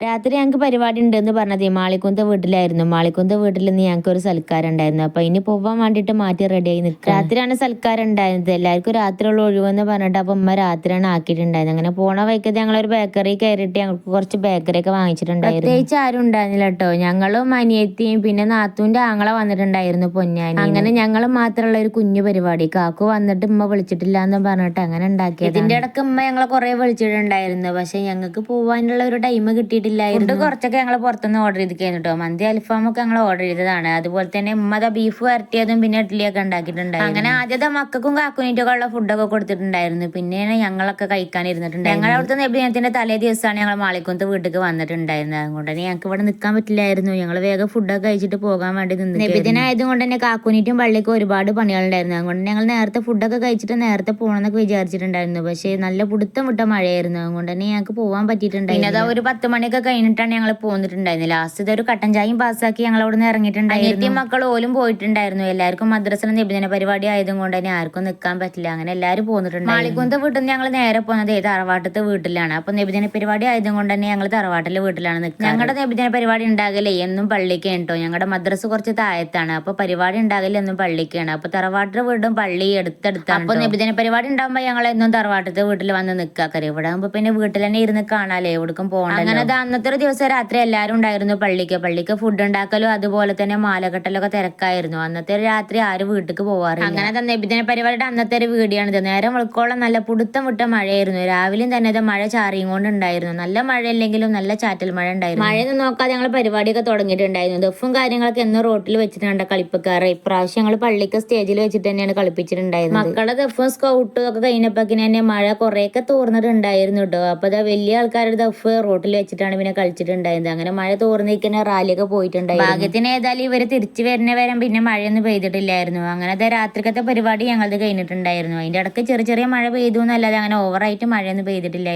രാത്രി ഞങ്ങൾക്ക് പരിപാടി ഉണ്ടെന്ന് പറഞ്ഞത് മാളിക്കുന്ത വീട്ടിലായിരുന്നു. മാളിക്കുന്ത വീട്ടിൽ നിന്ന് ഞങ്ങൾക്ക് ഒരു സൽക്കാരം ഉണ്ടായിരുന്നു. അപ്പൊ ഇനി പോവാൻ വേണ്ടിയിട്ട് മാറ്റി റെഡിയായി നിൽക്കുക. രാത്രിയാണ് സൽക്കാരം ഉണ്ടായിരുന്നത്. എല്ലാവർക്കും രാത്രിയുള്ള ഒഴിവെന്ന് പറഞ്ഞിട്ട് അപ്പൊ ഉമ്മ രാത്രിയാണ് ആക്കിയിട്ടുണ്ടായിരുന്നത്. അങ്ങനെ പോണ വൈക്കത്ത് ഞങ്ങളൊരു ബേക്കറി കയറിയിട്ട് ഞങ്ങൾക്ക് കുറച്ച് ബേക്കറി ഒക്കെ വാങ്ങിച്ചിട്ടുണ്ടായിരുന്നു. പ്രത്യേകിച്ച് ആരും ഉണ്ടായിരുന്നില്ല കേട്ടോ. ഞങ്ങളും അനിയത്തിയും പിന്നെ നാത്തൂന്റെ ആങ്ങളെ വന്നിട്ടുണ്ടായിരുന്നു, പൊന്നാനി. അങ്ങനെ ഞങ്ങൾ മാത്രമുള്ള ഒരു കുഞ്ഞു പരിപാടി. കാക്കു വന്നിട്ട് ഉമ്മ വിളിച്ചിട്ടില്ല എന്ന് പറഞ്ഞിട്ട് അങ്ങനെ ഉണ്ടാക്കിയത്. ഇതിന്റെ ഇടയ്ക്ക് ഉമ്മ ഞങ്ങളെ കുറെ വിളിച്ചിട്ടുണ്ടായിരുന്നു. പക്ഷെ ഞങ്ങൾക്ക് പോവാനുള്ള ഒരു ടൈം കിട്ടിയിട്ടില്ല. ഫുഡ് കുറച്ചൊക്കെ ഞങ്ങൾ പുറത്തുനിന്ന് ഓർഡർ ചെയ്തിരിക്കുന്നു കേട്ടോ. മന്തി അൽഫാമൊക്കെ ഞങ്ങൾ ഓർഡർ ചെയ്തതാണ്. അതുപോലെ തന്നെ ഉമ്മത ബീഫ് വരട്ടിയതും പിന്നെ ഇഡ്ഡലിയൊക്കെ ഉണ്ടാക്കിയിട്ടുണ്ടായിരുന്നു. അങ്ങനെ ആദ്യത്തെ മക്കൾക്കും കാക്കുനീറ്റൊക്കെ ഉള്ള ഫുഡൊക്കെ കൊടുത്തിട്ടുണ്ടായിരുന്നു. പിന്നെയാണ് ഞങ്ങളൊക്കെ കഴിക്കാനിരുന്നിട്ടുണ്ട്. ഞങ്ങൾ അവിടുത്തെ നബിദിനത്തിന്റെ തലേ ദിവസമാണ് ഞങ്ങൾ മാളിക്കുന്ത് വീട്ടിലേക്ക് വന്നിട്ടുണ്ടായിരുന്നത്. അതുകൊണ്ട് തന്നെ ഞങ്ങൾക്ക് ഇവിടെ നിൽക്കാൻ പറ്റില്ലായിരുന്നു. ഞങ്ങൾ വേഗം ഫുഡൊക്കെ കഴിച്ചിട്ട് പോകാൻ വേണ്ടി നിന്ന്. നബിദിനായതുകൊണ്ട് തന്നെ കാക്കുനീറ്റും പള്ളിക്കും ഒരുപാട് പണികളുണ്ടായിരുന്നു. അതുകൊണ്ട് ഞങ്ങൾ നേരത്തെ ഫുഡൊക്കെ കഴിച്ചിട്ട് നേരത്തെ പോകണമെന്നൊക്കെ വിചാരിച്ചിട്ടുണ്ടായിരുന്നു. പക്ഷേ നല്ല പിടുത്തം വിട്ട മഴയായിരുന്നു. അതുകൊണ്ട് തന്നെ ഞങ്ങൾക്ക് പോകാൻ പറ്റിയിട്ടുണ്ടായിരുന്നു. പിന്നെ അതാ ഒരു 10 മണിയൊക്കെ കഴിഞ്ഞിട്ടാണ് ഞങ്ങൾ പോന്നിട്ടുണ്ടായിരുന്നത്. ലാസ്റ്റ് ഇതൊരു കട്ടൻ ചായയും പാസ്സാക്കി ഞങ്ങൾ അവിടെ നിന്ന് ഇറങ്ങിയിട്ടുണ്ടായിരുന്നു. അനിയത്തിയും മക്കൾ ഓലും പോയിട്ടുണ്ടായിരുന്നു. എല്ലാവർക്കും മദ്രസ നിബിധന പരിപാടി ആയതുകൊണ്ട് തന്നെ ആർക്കും നിൽക്കാൻ പറ്റില്ല. അങ്ങനെ എല്ലാവരും പോന്നിട്ടുണ്ട്. മാളിക്കുന്ത വീട്ടിൽ നിന്ന് ഞങ്ങൾ നേരെ പോകുന്നത് തറവാട്ടത്തെ വീട്ടിലാണ്. അപ്പൊ നിബിധന പരിപാടി ആയതുകൊണ്ട് തന്നെ ഞങ്ങൾ തറവാട്ടിലെ വീട്ടിലാണ് നിൽക്കുന്നത്. ഞങ്ങളുടെ നിബിധന പരിപാടി ഉണ്ടാകലേ എന്നും പള്ളിക്ക് കേട്ടോ. ഞങ്ങളുടെ മദ്രസ കുറച്ച് താഴത്താണ്. അപ്പൊ പരിപാടി ഉണ്ടാകല് എന്നും പള്ളിക്കാണ്. അപ്പൊ തറവാട്ടിലെ വീടും പള്ളി എടുത്തെടുത്താണ്. അപ്പൊ നിബിധന പരിപാടി ഉണ്ടാകുമ്പോൾ ഞങ്ങൾ എന്നും തറവാട്ടത്തെ വീട്ടിൽ വന്ന് നിൽക്കാക്കറി. ഇവിടെ ആകുമ്പോ പിന്നെ വീട്ടിൽ തന്നെ ഇരുന്ന് കാണാലേ, എവിടേക്കും പോകണ്ട. അങ്ങനെ അന്നത്തെ ഒരു ദിവസം രാത്രി എല്ലാവരും ഉണ്ടായിരുന്നു പള്ളിക്ക് ഫുഡ് ഉണ്ടാക്കലും അതുപോലെ തന്നെ മാലകെട്ടലൊക്കെ തിരക്കായിരുന്നു. അന്നത്തെ രാത്രി ആരും വീട്ടിലേക്ക് പോവാറില്ല. അങ്ങനെ തന്നെ നബിദിന പരിപാടിയുടെ അന്നത്തെ ഒരു വീഡിയോ ആണ്. നേരം വെളുക്കോളം നല്ല പുടുത്തം വിട്ട മഴയായിരുന്നു. രാവിലെയും തന്നെ മഴ ചാറിയും കൊണ്ടുണ്ടായിരുന്നു. നല്ല മഴയില്ലെങ്കിലും നല്ല ചാറ്റൽ മഴ ഉണ്ടായിരുന്നു. മഴയൊന്നും നോക്കാതെ ഞങ്ങൾ പരിപാടിയൊക്കെ തുടങ്ങിയിട്ടുണ്ടായിരുന്നു. ദഫും കാര്യങ്ങളൊക്കെ എന്നും റോട്ടിൽ വെച്ചിട്ടുണ്ട് കളിപ്പിക്കാറ്. ഇപ്രാവശ്യം ഞങ്ങൾ പള്ളിക്ക് സ്റ്റേജിൽ വെച്ചിട്ട് തന്നെയാണ് കളിപ്പിച്ചിട്ടുണ്ടായിരുന്നത്. മക്കളുടെ ദഫും സ്കൗട്ടും ഒക്കെ കഴിഞ്ഞപ്പോഴേക്കും തന്നെ മഴ കുറെയൊക്കെ തോർന്നിട്ടുണ്ടായിരുന്നു കേട്ടോ. അപ്പൊ അതാ വലിയ ആൾക്കാരുടെ ദഫ് റോട്ടിൽ വെച്ചിട്ടാണ് പിന്നെ കളിച്ചിട്ടുണ്ടായിരുന്നത്. അങ്ങനെ മഴ തോർന്നിരിക്കുന്ന റാലിയൊക്കെ പോയിട്ടുണ്ടായിരുന്നു. ഭാഗ്യത്തിന് ഏതായാലും ഇവര് തിരിച്ചു വരുന്ന വരം പിന്നെ മഴയൊന്നും പെയ്തിട്ടില്ലായിരുന്നു. അങ്ങനത്തെ രാത്രിക്കത്തെ പരിപാടി ഞങ്ങളത് കഴിഞ്ഞിട്ടുണ്ടായിരുന്നു. അതിന്റെ ഇടയ്ക്ക് ചെറിയ ചെറിയ മഴ പെയ്തു എന്നല്ലാതെ അങ്ങനെ ഓവറായിട്ട് മഴയൊന്നും പെയ്തിട്ടില്ലായിരുന്നു.